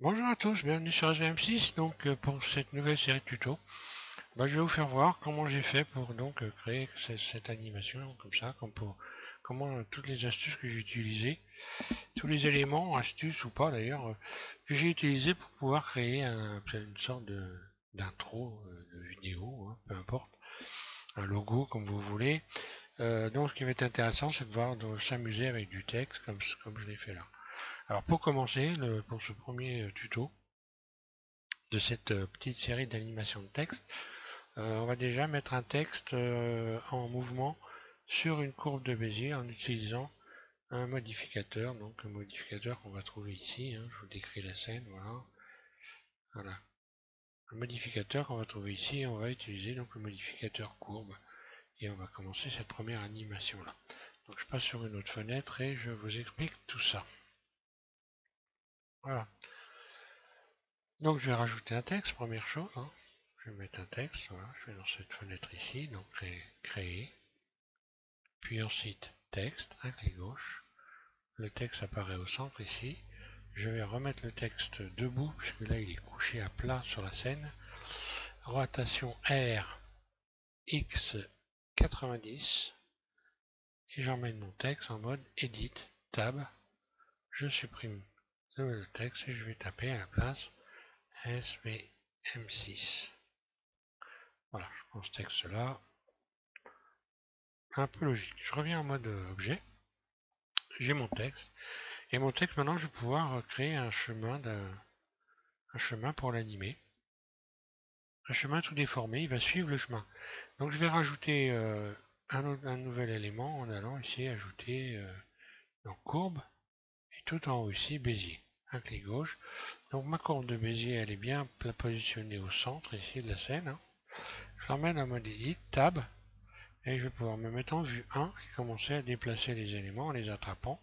Bonjour à tous, bienvenue sur SVM6. Donc pour cette nouvelle série de tutos, je vais vous faire voir comment j'ai fait pour créer cette animation comme ça, comment toutes les astuces que j'ai utilisées, tous les éléments, astuces ou pas d'ailleurs, que j'ai utilisés pour pouvoir créer une sorte d'intro de vidéo, hein, peu importe, un logo comme vous voulez. Donc ce qui va être intéressant, c'est de s'amuser avec du texte comme je l'ai fait là. Alors pour commencer, pour ce premier tuto, de cette petite série d'animations de texte, on va déjà mettre un texte en mouvement sur une courbe de Bézier en utilisant un modificateur, donc un modificateur qu'on va trouver ici, hein, je vous décris la scène, voilà. Un modificateur qu'on va trouver ici, on va utiliser donc le modificateur courbe et on va commencer cette première animation là. Donc je passe sur une autre fenêtre et je vous explique tout ça. Voilà. Donc je vais rajouter un texte, première chose, hein. Je vais mettre un texte, voilà, je vais dans cette fenêtre ici, donc créer, puis ensuite texte, un clic gauche, le texte apparaît au centre ici, je vais remettre le texte debout, puisque là il est couché à plat sur la scène, rotation R, X 90, et j'emmène mon texte en mode Edit, Tab, je supprime le texte et je vais taper à la place SVM6. Voilà, je prends ce texte là, un peu logique. Je reviens en mode objet, j'ai mon texte, et mon texte maintenant je vais pouvoir créer un chemin pour l'animer. Un chemin tout déformé, il va suivre le chemin. Donc je vais rajouter un nouvel élément en allant ici ajouter donc courbe et tout en haut ici Bézier. Un clic gauche. Donc ma courbe de Bézier elle est bien positionnée au centre ici de la scène, hein. Je l'emmène en mode edit, tab, et je vais pouvoir me mettre en vue 1 et commencer à déplacer les éléments en les attrapant.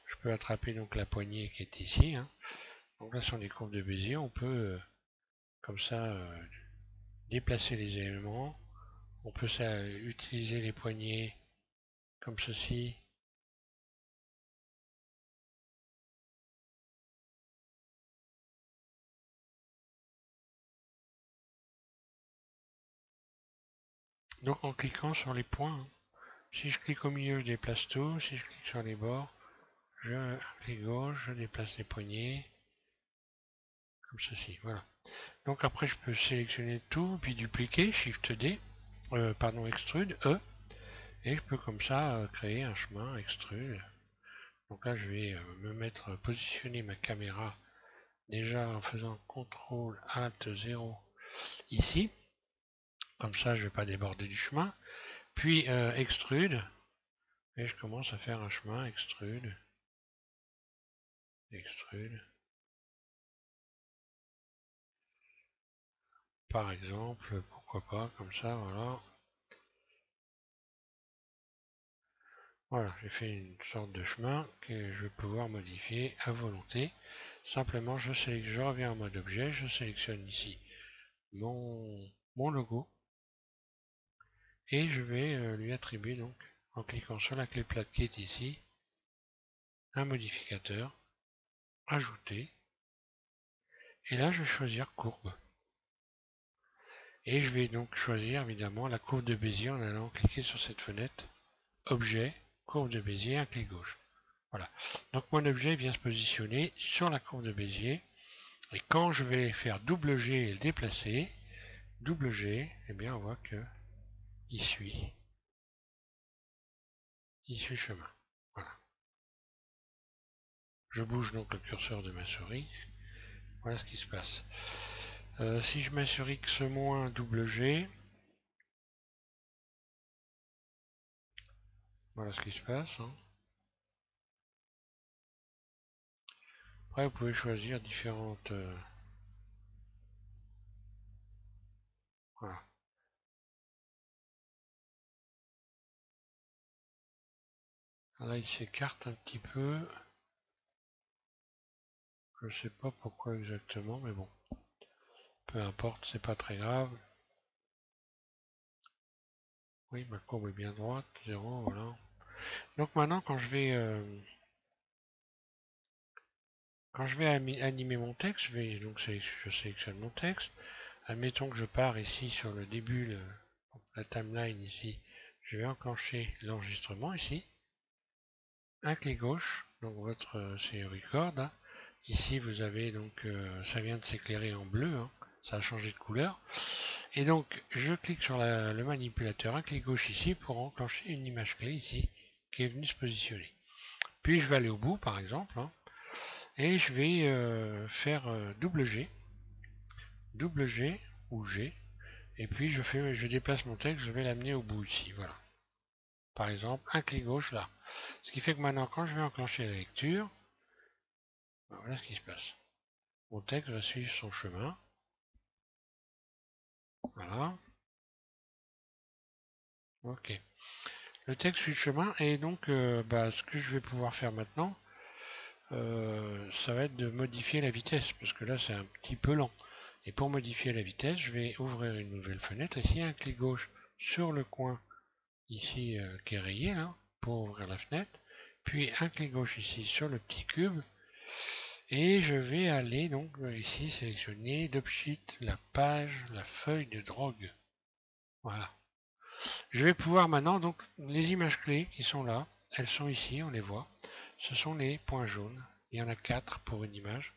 Je peux attraper donc la poignée qui est ici, hein. Donc là sur les courbes de Bézier, on peut comme ça déplacer les éléments. On peut utiliser les poignées comme ceci. Donc en cliquant sur les points, hein. Si je clique au milieu, je déplace tout. Si je clique sur les bords, je clique gauche, je déplace les poignées. Comme ceci, voilà. Donc après, je peux sélectionner tout, puis dupliquer, Shift D, pardon, Extrude, E. Et je peux comme ça créer un chemin, Extrude. Donc là, je vais positionner ma caméra déjà en faisant CTRL ALT 0 ici. Comme ça, je ne vais pas déborder du chemin. Puis extrude. Et je commence à faire un chemin, extrude. Extrude. Par exemple, pourquoi pas, comme ça, voilà. Voilà, j'ai fait une sorte de chemin que je vais pouvoir modifier à volonté. Simplement, je reviens en mode objet, je sélectionne ici mon logo. Et je vais lui attribuer donc, en cliquant sur la clé plate qui est ici, un modificateur, ajouter. Et là, je vais choisir courbe. Et je vais donc choisir évidemment la courbe de Bézier en allant cliquer sur cette fenêtre, objet, courbe de Bézier, un clic gauche. Voilà. Donc mon objet vient se positionner sur la courbe de Bézier. Et quand je vais faire double G et le déplacer, double G, eh bien on voit que il suit le chemin. Voilà. Je bouge donc le curseur de ma souris. Voilà ce qui se passe. Si je mets sur X- double G, voilà ce qui se passe, hein. Après, vous pouvez choisir différentes... voilà. Là, il s'écarte un petit peu. Je ne sais pas pourquoi exactement, mais bon. Peu importe, c'est pas très grave. Oui, ma courbe est bien droite, 0, voilà. Donc maintenant, quand quand je vais animer mon texte, je sélectionne mon texte. Admettons que je pars ici sur le début, la timeline ici. Je vais enclencher l'enregistrement ici. Un clic gauche, donc c'est record. Hein. Ici vous avez donc ça vient de s'éclairer en bleu, hein. Ça a changé de couleur. Et donc je clique sur le manipulateur, un clic gauche ici pour enclencher une image clé ici qui est venue se positionner. Puis je vais aller au bout par exemple, hein, et je vais faire double G ou G, et puis je déplace mon texte, je vais l'amener au bout ici, voilà. Par exemple, un clic gauche là. Ce qui fait que maintenant, quand je vais enclencher la lecture, voilà ce qui se passe. Mon texte va suivre son chemin. Voilà. Ok. Le texte suit le chemin, et donc, ce que je vais pouvoir faire maintenant, ça va être de modifier la vitesse, parce que là, c'est un petit peu lent. Et pour modifier la vitesse, je vais ouvrir une nouvelle fenêtre. Ici, un clic gauche sur le coin ici qui est rayé là, pour ouvrir la fenêtre. Puis un clic gauche ici sur le petit cube. Et je vais aller donc ici sélectionner d'Opsheet la page, la feuille de drogue. Voilà. Je vais pouvoir maintenant, donc les images clés qui sont là, elles sont ici, on les voit. Ce sont les points jaunes. Il y en a 4 pour une image.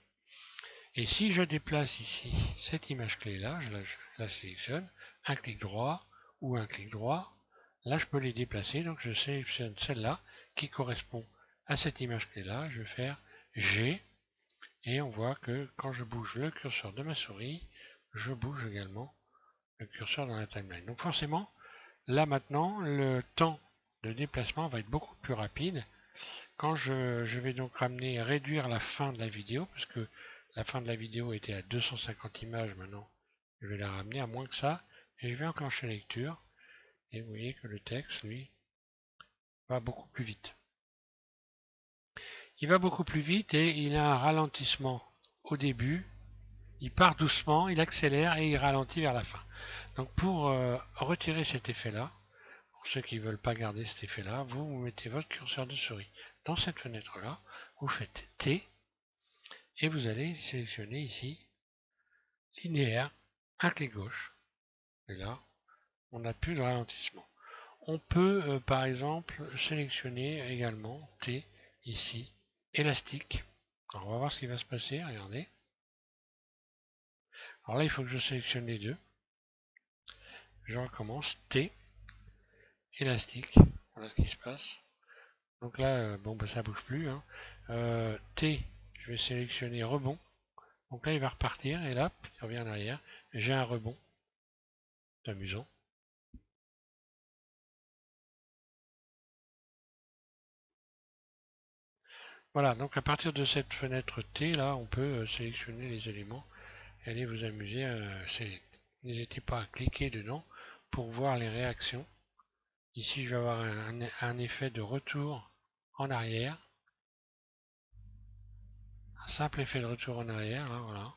Et si je déplace ici cette image clé là, je la sélectionne, un clic droit ou un clic droit, là je peux les déplacer, donc je sélectionne celle-là qui correspond à cette image clé là, je vais faire G, et on voit que quand je bouge le curseur de ma souris, je bouge également le curseur dans la timeline. Donc forcément, là maintenant, le temps de déplacement va être beaucoup plus rapide. Quand je vais donc réduire la fin de la vidéo, parce que la fin de la vidéo était à 250 images maintenant, je vais la ramener à moins que ça, et je vais enclencher la lecture, et vous voyez que le texte, lui, va beaucoup plus vite. Il va beaucoup plus vite et il a un ralentissement au début, il part doucement, il accélère et il ralentit vers la fin. Donc pour retirer cet effet-là, pour ceux qui ne veulent pas garder cet effet-là, vous mettez votre curseur de souris dans cette fenêtre-là, vous faites T, et vous allez sélectionner ici linéaire, un clic gauche, et là, on n'a plus de ralentissement. On peut par exemple sélectionner également T ici, élastique. Alors, on va voir ce qui va se passer, regardez. Alors là, il faut que je sélectionne les deux. Je recommence, T, élastique, voilà ce qui se passe. Donc là, ça bouge plus. Hein. T, je vais sélectionner rebond. Donc là, il va repartir, et là, il revient en arrière. J'ai un rebond. C'est amusant. Voilà, donc à partir de cette fenêtre T, là, on peut sélectionner les éléments et aller vous amuser. N'hésitez pas à cliquer dedans pour voir les réactions. Ici, je vais avoir un effet de retour en arrière. Un simple effet de retour en arrière, là, voilà.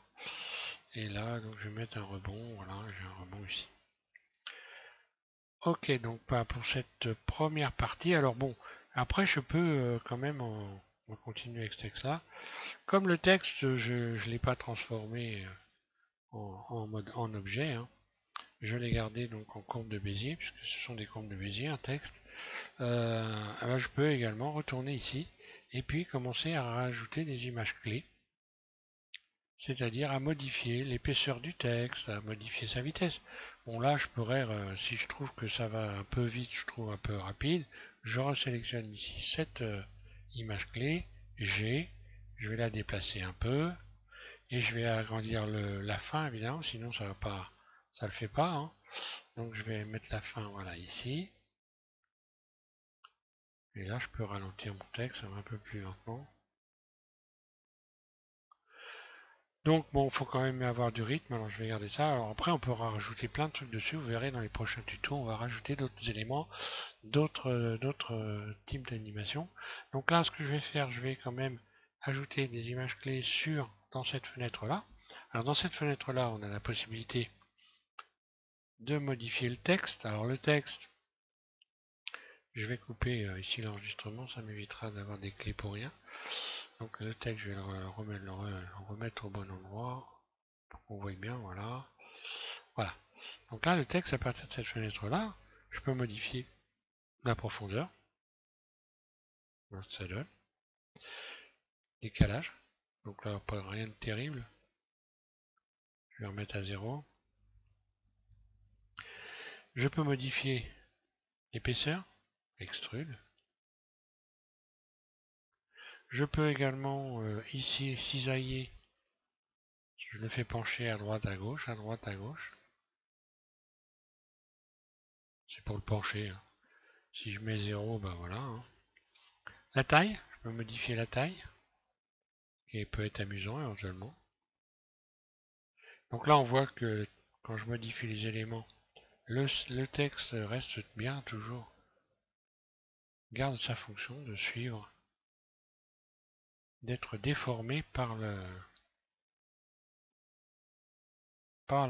Et là, donc je vais mettre un rebond, voilà, j'ai un rebond ici. Ok, donc pas pour cette première partie. Alors bon, après je peux quand même on continuer avec ce texte-là. Comme le texte, je ne l'ai pas transformé en objet, hein. Je l'ai gardé donc en courbe de Bézier, puisque ce sont des courbes de Bézier, un texte. Je peux également retourner ici, et puis commencer à rajouter des images clés, c'est-à-dire à modifier l'épaisseur du texte, à modifier sa vitesse. Bon là, je pourrais, si je trouve que ça va un peu vite, je trouve un peu rapide, je resélectionne ici cette image clé, G, je vais la déplacer un peu, et je vais agrandir la fin évidemment, sinon ça va pas, ça le fait pas. Hein. Donc je vais mettre la fin, voilà ici, et là je peux ralentir mon texte, ça va un peu plus lentement. Donc bon, il faut quand même avoir du rythme, alors je vais garder ça. Alors après, on peut rajouter plein de trucs dessus, vous verrez dans les prochains tutos, on va rajouter d'autres éléments, d'autres types d'animation. Donc là, ce que je vais faire, je vais quand même ajouter des images clés dans cette fenêtre-là. Alors dans cette fenêtre-là, on a la possibilité de modifier le texte. Alors le texte, je vais couper ici l'enregistrement, ça m'évitera d'avoir des clés pour rien. Donc le texte, je vais le remettre au bon endroit pour qu'on voit bien, voilà. Voilà. Donc là, le texte, à partir de cette fenêtre-là, je peux modifier la profondeur. Ça donne. Décalage. Donc là, pas rien de terrible. Je vais remettre à 0. Je peux modifier l'épaisseur. Extrude. Je peux également ici cisailler. Je le fais pencher à droite, à gauche, à droite, à gauche. C'est pour le pencher. Hein. Si je mets 0, ben voilà. Hein. La taille, je peux modifier la taille. Qui peut être amusant éventuellement. Donc là, on voit que quand je modifie les éléments, le texte reste bien toujours. Garde sa fonction de suivre, d'être déformé par la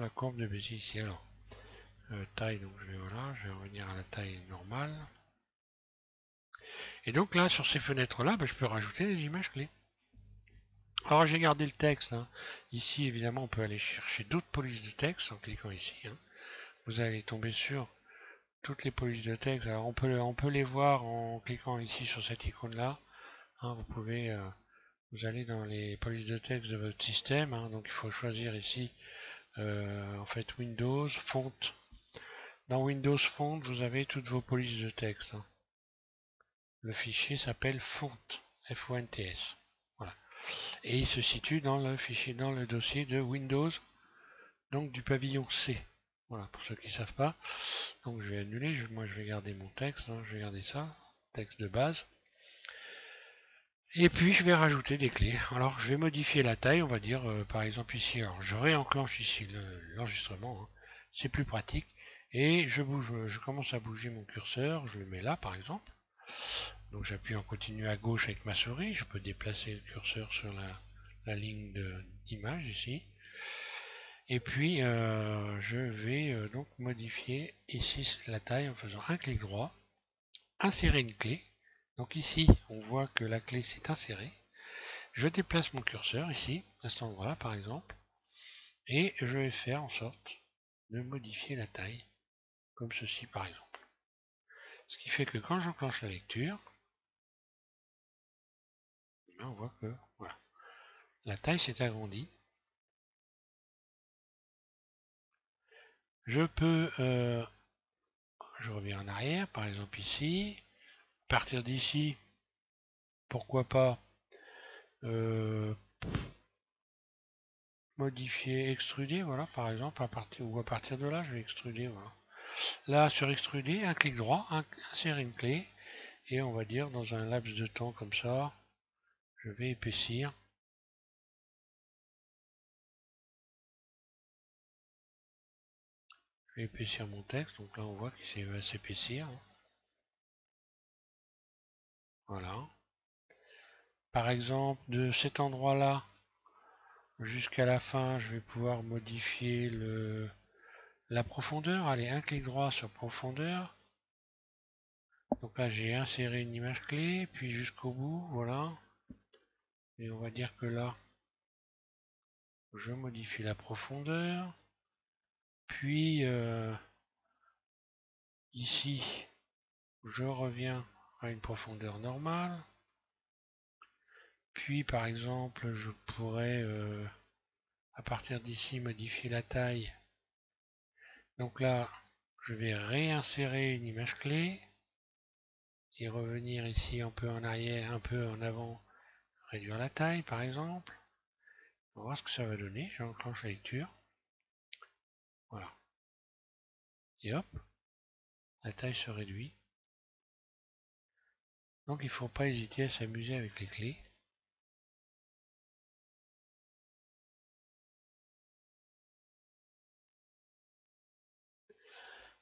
courbe de Bézier ici. Alors, taille, donc je vais revenir à la taille normale. Et donc là, sur ces fenêtres-là, ben, je peux rajouter des images clés. Alors j'ai gardé le texte. Hein. Ici, évidemment, on peut aller chercher d'autres polices de texte en cliquant ici. Hein. Vous allez tomber sur toutes les polices de texte. Alors on peut les voir en cliquant ici sur cette icône-là. Hein, vous allez dans les polices de texte de votre système. Hein, donc il faut choisir ici, en fait, Windows, Font. Dans Windows Font, vous avez toutes vos polices de texte. Hein. Le fichier s'appelle Font, F-O-N-T-S. Voilà. Et il se situe dans le dossier de Windows, donc du pavillon C. Voilà, pour ceux qui ne savent pas. Donc je vais annuler, moi je vais garder mon texte, hein, je vais garder ça, texte de base. Et puis je vais rajouter des clés. Alors je vais modifier la taille, on va dire par exemple ici, alors je réenclenche ici l'enregistrement, hein, c'est plus pratique. Et je commence à bouger mon curseur, je le mets là par exemple. Donc j'appuie en continu à gauche avec ma souris, je peux déplacer le curseur sur la ligne d'image ici. Et puis je vais donc modifier ici la taille en faisant un clic droit, insérer une clé. Donc ici on voit que la clé s'est insérée. Je déplace mon curseur ici, à cet endroit-là par exemple, et je vais faire en sorte de modifier la taille, comme ceci par exemple. Ce qui fait que quand j'enclenche la lecture, on voit que voilà, la taille s'est agrandie. Je peux, je reviens en arrière, par exemple ici, à partir d'ici, pourquoi pas modifier, extruder, voilà, par exemple, à partir de là, je vais extruder, voilà. Là, sur extruder, un clic droit, insérer une clé, et on va dire dans un laps de temps comme ça, je vais épaissir. Je vais épaissir mon texte, donc là on voit qu'il va s'épaissir. Voilà. Par exemple, de cet endroit-là jusqu'à la fin, je vais pouvoir modifier la profondeur. Allez, un clic droit sur profondeur. Donc là, j'ai inséré une image clé, puis jusqu'au bout, voilà. Et on va dire que là, je modifie la profondeur. Puis ici, je reviens à une profondeur normale. Puis par exemple, je pourrais à partir d'ici modifier la taille. Donc là, je vais réinsérer une image clé et revenir ici un peu en arrière, un peu en avant, réduire la taille par exemple. On va voir ce que ça va donner. J'enclenche la lecture. Voilà. Et hop, la taille se réduit. Donc il ne faut pas hésiter à s'amuser avec les clés.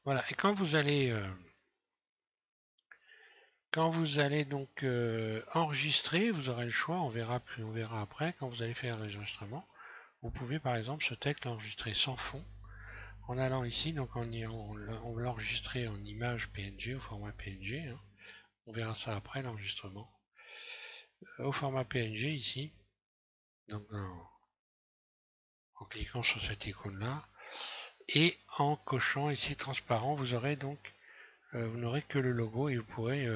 Voilà, et quand vous allez donc enregistrer, vous aurez le choix, on verra après, quand vous allez faire l'enregistrement, vous pouvez par exemple ce texte l'enregistrer sans fond, en allant ici, donc on l'enregistrer en image PNG, au format PNG, hein. On verra ça après l'enregistrement. au format PNG ici. Donc en cliquant sur cette icône là et en cochant ici transparent, vous aurez donc vous n'aurez que le logo et vous pourrez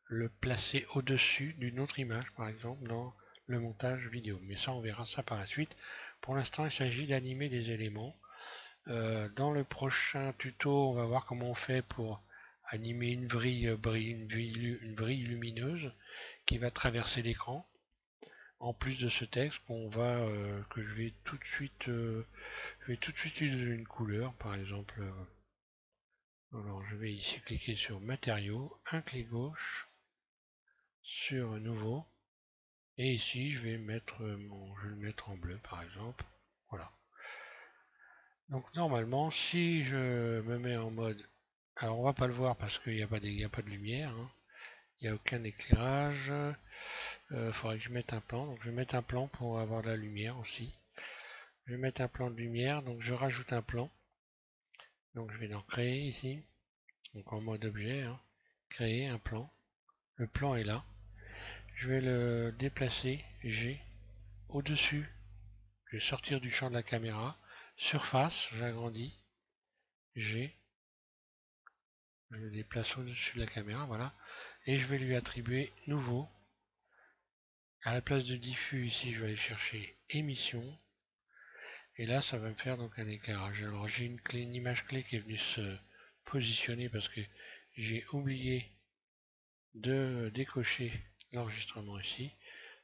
le placer au-dessus d'une autre image, par exemple dans le montage vidéo. Mais ça, on verra ça par la suite. Pour l'instant, il s'agit d'animer des éléments. Dans le prochain tuto, on va voir comment on fait pour animer une vrille lumineuse qui va traverser l'écran. En plus de ce texte, que je vais tout de suite, utiliser une couleur, par exemple. Alors, je vais ici cliquer sur Matériaux, un clic gauche sur Nouveau, et ici je vais le mettre en bleu, par exemple. Voilà. Donc normalement, si je me mets en mode, alors on va pas le voir parce qu'il n'y a pas de lumière, hein. Il n'y a aucun éclairage. Faudrait que je mette un plan. Donc je vais mettre un plan pour avoir de la lumière aussi. Je vais mettre un plan de lumière, donc je rajoute un plan. Donc je vais en créer ici. Donc en mode objet, hein. Créer un plan. Le plan est là. Je vais le déplacer G au-dessus. Je vais sortir du champ de la caméra. Surface, j'agrandis. G. Je le déplace au-dessus de la caméra, voilà. Et je vais lui attribuer nouveau. À la place de diffus, ici, je vais aller chercher émission. Et là, ça va me faire donc un éclairage. Alors j'ai une image clé qui est venue se positionner parce que j'ai oublié de décocher l'enregistrement ici.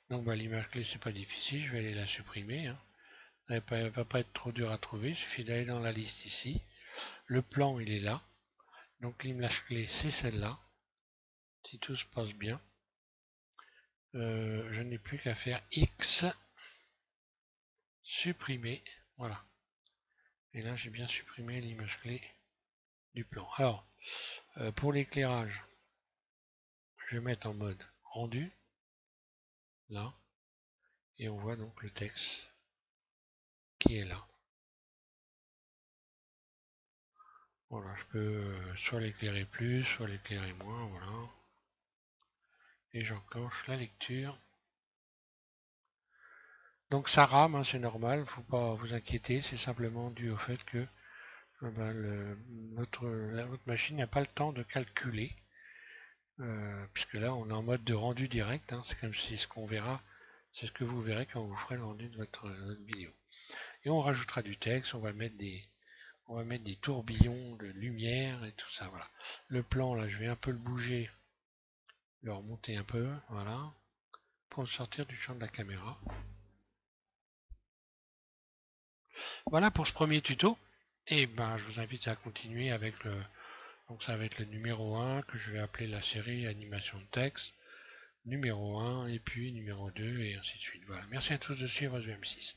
Donc l'image clé, c'est pas difficile, je vais aller la supprimer, hein. Elle ne va pas être trop dur à trouver, il suffit d'aller dans la liste ici. Le plan, il est là. Donc l'image clé, c'est celle-là. Si tout se passe bien, je n'ai plus qu'à faire X, supprimer, voilà. Et là, j'ai bien supprimé l'image clé du plan. Alors, pour l'éclairage, je vais mettre en mode rendu, là, et on voit donc le texte qui est là. Voilà, je peux soit l'éclairer plus, soit l'éclairer moins, voilà. Et j'enclenche la lecture. Donc ça rame, hein, c'est normal, faut pas vous inquiéter, c'est simplement dû au fait que votre machine n'a pas le temps de calculer, puisque là on est en mode de rendu direct, hein, c'est comme si ce qu'on verra, c'est ce que vous verrez quand vous ferez le rendu de votre vidéo. Et on rajoutera du texte, on va mettre des tourbillons de lumière et tout ça, voilà. Le plan là, je vais un peu le bouger, le remonter un peu, voilà, pour le sortir du champ de la caméra. Voilà pour ce premier tuto. Et ben je vous invite à continuer avec donc ça va être le numéro 1 que je vais appeler la série animation de texte, numéro 1 et puis numéro 2 et ainsi de suite. Voilà. Merci à tous de suivre SVM6.